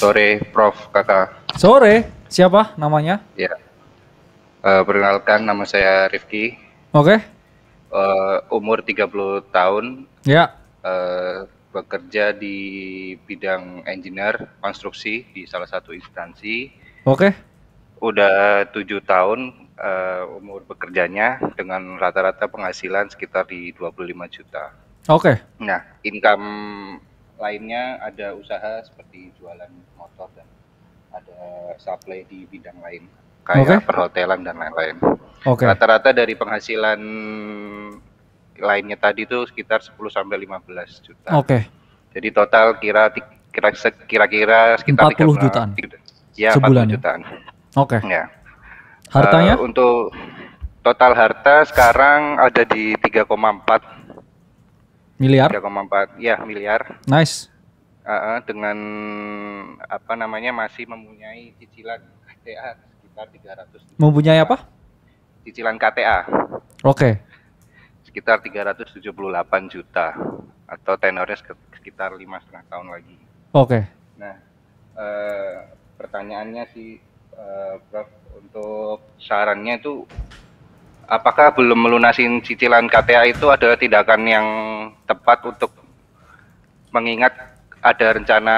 Sore, Prof. Kakak. Sore, siapa namanya? Ya, perkenalkan nama saya Rifki. Oke. Umur 30 tahun. Ya. Bekerja di bidang engineer konstruksi di salah satu instansi. Oke. Udah 7 tahun umur bekerjanya dengan rata-rata penghasilan sekitar di 25 juta. Oke. Nah, income lainnya ada usaha seperti jualan motor dan ada supply di bidang lain kayak perhotelan dan lain-lain. Rata-rata dari penghasilan lainnya tadi itu sekitar 10 sampai 15 juta. Jadi total kira-kira sekitar 40 jutaan. Ya, sebulan 40 jutaan. Ya. Hartanya? Untuk total harta sekarang ada di 3,4 miliar. 3,4 ya miliar. Nice. Dengan apa namanya masih mempunyai cicilan KTA sekitar 300. Mempunyai apa? Cicilan KTA. Sekitar 378 juta atau tenornya sekitar 5,5 tahun lagi. Nah, pertanyaannya sih Prof, untuk sarannya itu apakah belum melunasin cicilan KTA itu adalah tindakan yang tepat untuk mengingat ada rencana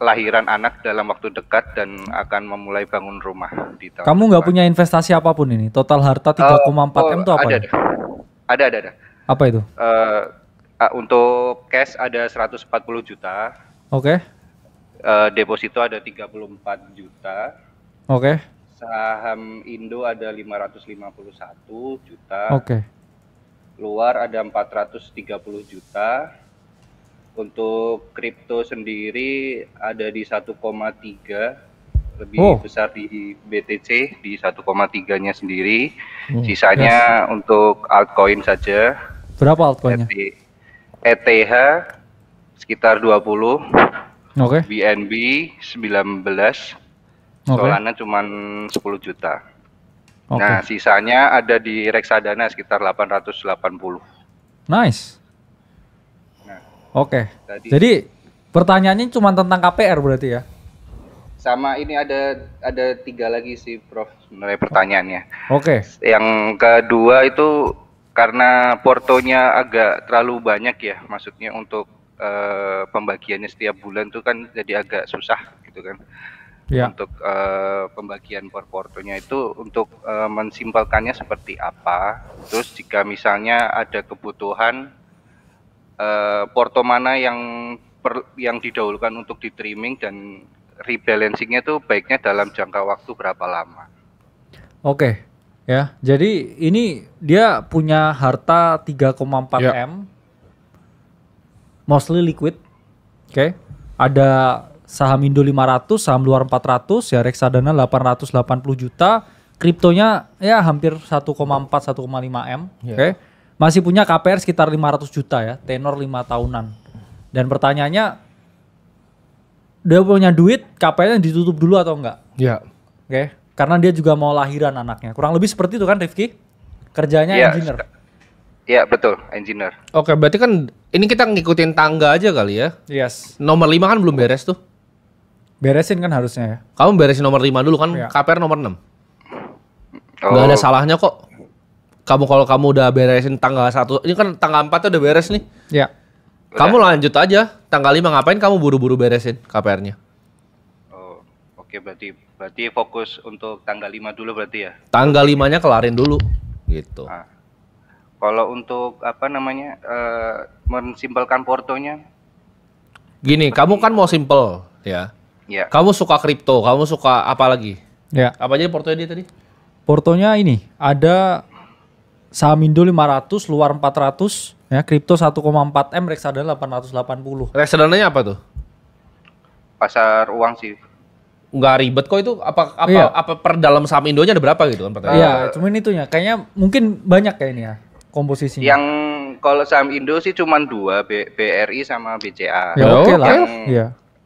lahiran anak dalam waktu dekat dan akan memulai bangun rumah di tahun Kamu nggak punya investasi apapun ini? Total harta 3,4 M itu apa? Ada. Apa itu? Untuk cash ada 140 juta. Deposito ada 34 juta. Saham Indo ada 551 juta. Luar ada 430 juta. Untuk kripto sendiri ada di 1,3, lebih besar di BTC di 1,3-nya sendiri. Sisanya untuk altcoin saja. Berapa altcoinnya? ETH sekitar 20. BNB 19. Solana cuma 10 juta. Nah, sisanya ada di reksadana sekitar 880. Nice. Jadi pertanyaannya cuma tentang KPR berarti ya? Sama ini ada 3 lagi sih Prof sebenarnya pertanyaannya. Yang kedua itu karena portonya agak terlalu banyak ya, maksudnya untuk pembagiannya setiap bulan tuh kan jadi agak susah gitu kan. Untuk pembagian portonya itu untuk mensimpelkannya seperti apa? Terus jika misalnya ada kebutuhan porto mana yang didahulukan untuk di trimming dan rebalancingnya tuh baiknya dalam jangka waktu berapa lama? Ya, jadi ini dia punya harta 3,4 M, mostly liquid. Ada saham Indo 500, saham luar 400, ya reksadana 880 juta, kriptonya ya hampir 1,4 1,5 M. Masih punya KPR sekitar 500 juta ya, tenor 5 tahunan. Dan pertanyaannya, dia punya duit, KPR-nya ditutup dulu atau enggak? Karena dia juga mau lahiran anaknya. Kurang lebih seperti itu kan Rifki? Kerjanya engineer. Iya betul, engineer. Berarti kan ini kita ngikutin tangga aja kali ya? Nomor 5 kan belum beres tuh? Beresin kan harusnya ya? Kamu beresin nomor 5 dulu kan, KPR nomor 6. Gak ada salahnya kok. Kalau kamu udah beresin tanggal 1, ini kan tanggal 4 udah beres nih. Kamu lanjut aja, tanggal 5 ngapain kamu buru-buru beresin KPR-nya? Berarti fokus untuk tanggal 5 dulu berarti ya? Tanggal 5-nya kelarin dulu, gitu. Kalau untuk apa namanya, mensimpelkan portonya? Gini, kamu kan mau simple ya? Kamu suka kripto, kamu suka apa lagi? Apa aja portonya dia tadi? Portonya ini, ada saham Indo 500, luar 400, ya, kripto 1,4 M, reksadana 880. Reksadananya apa tuh? Pasar uang sih. Nggak ribet kok itu, apa per dalam saham Indonya ada berapa gitu kan pertanyaan? Iya, cuman itunya, kayaknya mungkin banyak kayak ini ya, komposisinya. Yang kalau saham Indo sih cuma 2, BRI sama BCA.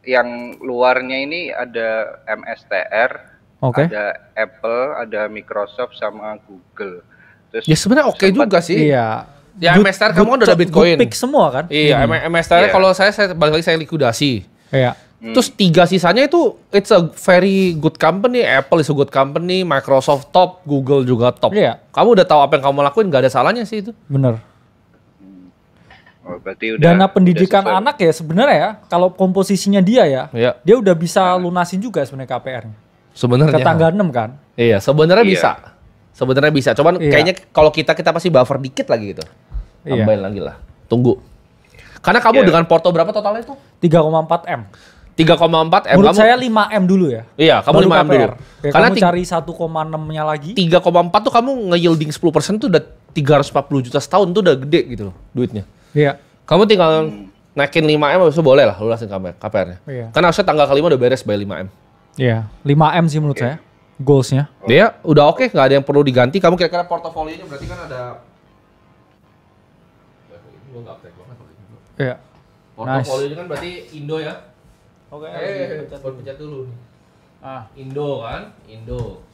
Yang luarnya ini ada MSTR, ada Apple, ada Microsoft sama Google. Terus ya sebenarnya juga sih. Iya. Ya MSTR kamu udah ada Bitcoin. Good pick semua kan? Iya, MSTR kalau saya balik lagi saya likuidasi. Terus 3 sisanya itu it's a very good company. Apple is a good company, Microsoft top, Google juga top. Iya. Kamu udah tahu apa yang kamu lakuin, nggak ada salahnya sih itu. Bener. Oh, berarti udah, dana pendidikan anak ya sebenarnya ya, kalau komposisinya dia ya, dia udah bisa lunasin juga sebenarnya KPR-nya. Sebenarnya. Ke tangga 6 kan? Iya, sebenarnya bisa. Sebenarnya bisa. Cuman kayaknya kalau kita pasti buffer dikit lagi gitu. Tambahin lagi lah. Tunggu. Karena kamu dengan porto berapa totalnya itu? 3,4 M. 3,4 M. Menurut saya 5 M dulu ya. Iya, kamu 5 M dulu. Ya, karena kamu cari 1,6-nya lagi. 3,4 tuh kamu nge-yielding 10% tuh udah 340 juta setahun tuh udah gede gitu loh duitnya. Iya. Kamu tinggal naikin 5 M habis itu boleh lah lunasin KPR-nya. Iya. Karena harusnya tanggal kelima udah beres by 5 M. Iya, 5 M sih menurut saya goals-nya. Dia udah oke, nggak ada yang perlu diganti. Kamu kira-kira portofolionya berarti kan ada. Iya. Portofolionya kan berarti Indo ya. Oke. Pencet dulu nih. Indo kan, Indo.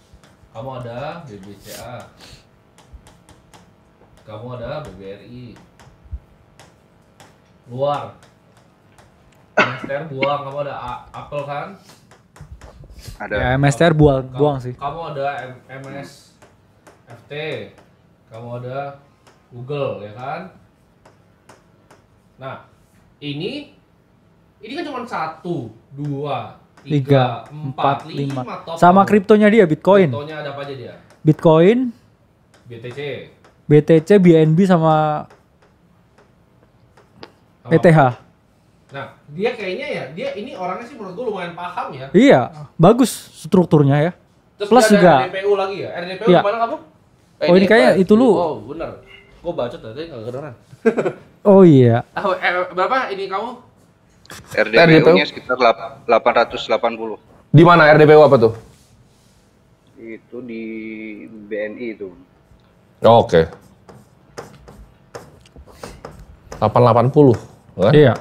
Kamu ada BBCA. Kamu ada BBRI. Luar. MSTR buang, kamu ada Apple kan? Ada. Ya, MSTR buang sih. Kamu ada MSFT. Kamu ada Google ya kan? Nah, ini kan cuma 1, 2, 3, 4, 5 top. Sama kriptonya dia Bitcoin. Kriptonya ada apa aja dia? Bitcoin, BTC, BNB sama ETH. Nah, dia kayaknya dia ini orangnya sih menurut gue lumayan paham ya. Iya, bagus strukturnya ya. Terus plus juga RDPU lagi ya? RDPU iya. gimana kamu? Oh ini kayaknya itu lu. Oh bener. Gue bacot tadi nggak kedengeran. Oh iya. Berapa ini kamu? RDPU-nya sekitar 880. Di mana RDPU apa tuh? Itu di BNI itu. Oh, oke. 880. Kan? Iya.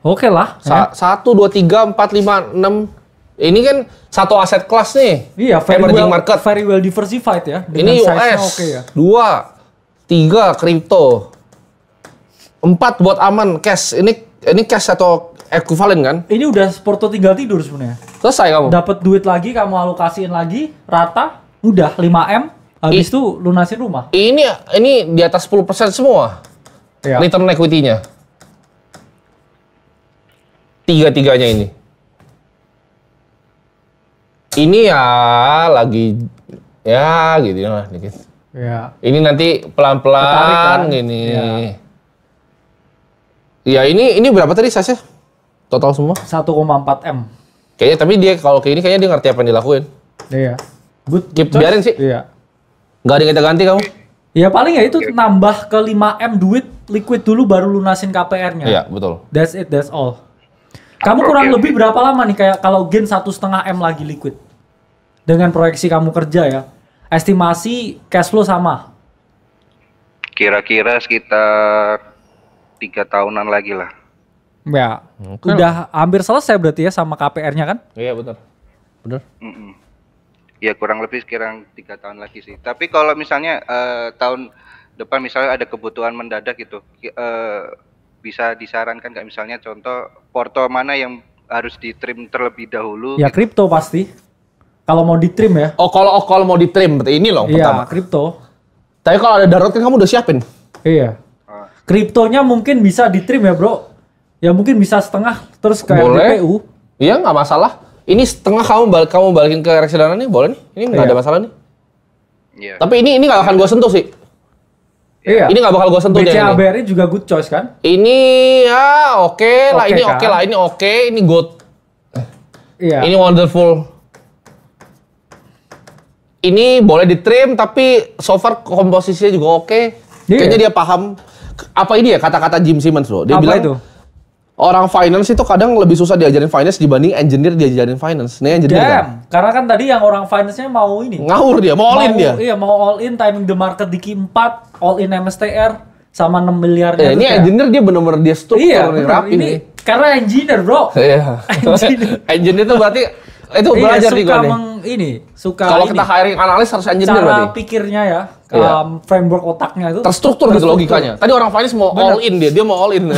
Oke lah. 1, 2, 3, 4, 5, 6. Ini kan satu aset kelas nih. Iya, emerging market. Very well diversified ya. Ini US. Okay ya. 2, 3 kripto. 4 buat aman cash. Ini cash atau ekuivalen kan? Ini udah porto tinggal tidur sebenarnya. Selesai kamu. Dapat duit lagi, kamu alokasiin lagi, rata, udah 5 M. Habis itu lunasin rumah. Ini di atas 10% semua. Ya. Return equity-nya. Tiga-tiganya ini. Ini ya lagi ya gitu lah dikit. Ya. Ini nanti pelan-pelan gini. Ya ini berapa tadi size-nya? Total semua? 1,4 M. Kayaknya tapi dia kalau kayak ini kayaknya dia ngerti apa yang dilakuin. Iya. Good. Biarin sih. Iya. Nggak ada yang kita ganti kamu. Ya paling ya itu nambah ke 5 M duit liquid dulu baru lunasin KPR-nya. Iya, betul. That's it, that's all. Kamu kurang lebih berapa lama nih kayak kalau gain 1,5 M lagi liquid? Dengan proyeksi kamu kerja ya. Estimasi cash flow sama. Kira-kira sekitar 3 tahunan lagi lah. Ya. Udah hampir selesai berarti ya sama KPR-nya kan? Iya, benar. Benar. Ya kurang lebih sekarang 3 tahun lagi sih. Tapi kalau misalnya tahun depan misalnya ada kebutuhan mendadak gitu, bisa disarankan nggak misalnya contoh porto mana yang harus di-trim terlebih dahulu? Ya kripto pasti. Kalau mau di-trim ya. Oh kalau mau di-trim berarti ini loh pertama. Iya kripto. Tapi kalau ada darurat kan kamu udah siapin. Iya. Kriptonya mungkin bisa di-trim ya bro. Ya mungkin bisa setengah terus ke RDPU. Iya nggak masalah. Ini setengah kamu balikin ke reksadana nih boleh nih. Ini nggak ada masalah nih. Iya. Tapi ini nggak akan gue sentuh sih. Iya. Ini nggak bakal gue sentuh BCA BRI juga good choice kan? Ini ya oke lah. Ini kan? oke lah. Ini oke. Ini good. Iya. Ini wonderful. Ini boleh di-trim tapi so far komposisinya juga oke. Kayaknya dia paham. Apa ini ya kata-kata Jim Simmons loh. Dia bilang itu? Orang finance itu kadang lebih susah diajarin finance dibanding engineer diajarin finance. Nih engineer kan? Karena kan tadi yang orang finance-nya mau ini. Ngawur dia, mau all in dia. Iya, mau all in timing the market di Q4, all in MSTR sama 6 miliar. Ini engineer dia benar-benar dia struktur nih, rapi ini nih. Karena engineer, Bro. Iya. Engineer itu berarti itu belajar di gua nih. Suka kalau kita hiring analis harus engineer berarti. Cara pikirnya ya, framework otaknya itu terstruktur gitu logikanya. Tadi orang finance mau all in dia mau all in.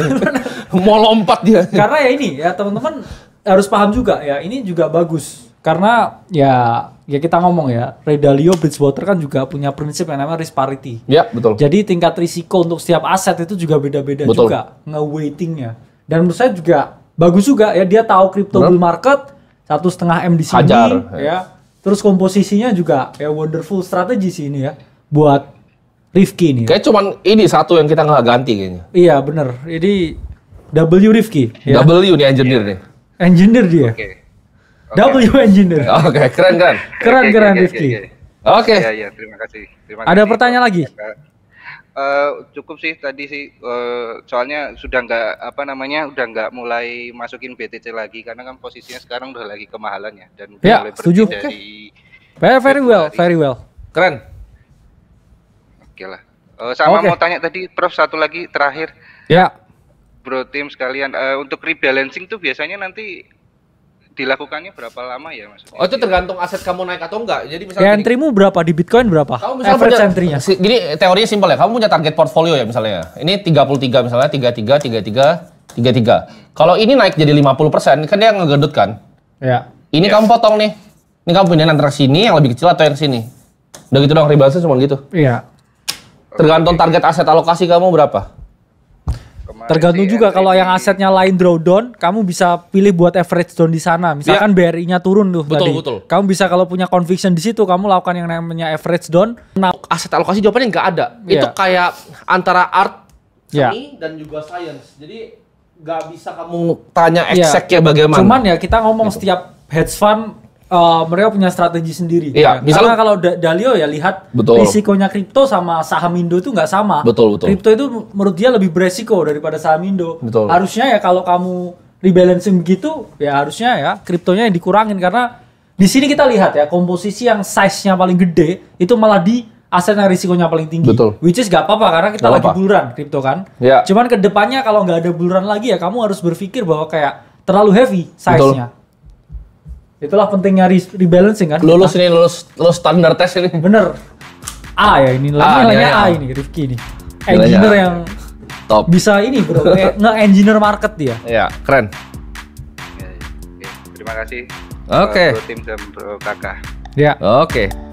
Mau lompat dia. Karena ya ini ya teman-teman harus paham juga ya, ini juga bagus karena ya kita ngomong ya, Ray Dalio, Bridgewater kan juga punya prinsip yang namanya risk parity. Ya, betul. Jadi tingkat risiko untuk setiap aset itu juga beda-beda juga nge-weightingnya. Dan menurut saya juga bagus juga ya, dia tahu crypto bull market 1,5 M di sini. Hajar, ya. Terus komposisinya juga ya wonderful strategi sih ini ya buat Rifki ini. Kayak cuman ini satu yang kita nggak ganti kayaknya. Iya bener, ini W Rifki. Ya. W nih engineer nih. Engineer dia. W engineer. Oke, keren. Keren Rifki. Oke. Ya, terima kasih. Ada pertanyaan lagi? Cukup sih tadi sih, soalnya sudah nggak mulai masukin BTC lagi karena kan posisinya sekarang udah lagi kemahalan ya, dan ya, mulai setuju. Dari very well. Keren. Oke lah. Sama mau tanya tadi Prof, satu lagi terakhir. Ya. Bro tim sekalian, untuk rebalancing tuh biasanya nanti dilakukannya berapa lama ya maksudnya? Oh, itu tergantung aset kamu naik atau enggak. Jadi misalnya entry-mu berapa di Bitcoin berapa? Kamu misalnya average entry-nya. Gini teorinya simpel ya. Kamu punya target portfolio ya misalnya. Ini 33 misalnya 33. Kalau ini naik jadi 50%, kan dia ngegedut kan? Ya. Ini kamu potong nih. Ini kamu pindahin antara sini yang lebih kecil atau yang sini. Udah gitu dong, rebalancing cuma gitu. Iya. Tergantung target aset alokasi kamu berapa. Tergantung juga kalau yang asetnya lain drawdown, kamu bisa pilih buat average down di sana. Misalkan BRI-nya turun tuh tadi. Betul. Kamu bisa kalau punya conviction di situ, kamu lakukan yang namanya average down. Nah, aset alokasi jawabannya nggak ada. Itu kayak antara art, seni dan juga science. Jadi nggak bisa kamu tanya exactnya bagaimana. Cuman ya kita ngomong setiap hedge fund mereka punya strategi sendiri. Iya, misalnya kalau Dalio ya lihat risikonya kripto sama saham Indo itu nggak sama. Betul. Kripto itu menurut dia lebih beresiko daripada saham Indo. Betul. Harusnya ya kalau kamu rebalancing begitu, ya harusnya ya kriptonya yang dikurangin karena di sini kita lihat ya komposisi yang size-nya paling gede itu malah di aset yang risikonya paling tinggi. Betul. Which is gak apa-apa karena kita lagi bull-run kripto kan. Ya. Cuman kedepannya kalau nggak ada bull-run lagi ya kamu harus berpikir bahwa kayak terlalu heavy size-nya. Itulah pentingnya rebalancing kan. Lulus standar tes ini. Bener. A ya ini nilainya A ini Rifki ini. Engineer yang top. Bisa ini bro, nge-engineer market dia. Iya, keren. Terima kasih. Oke. Bro tim dan bro kakak. Ya. Oke.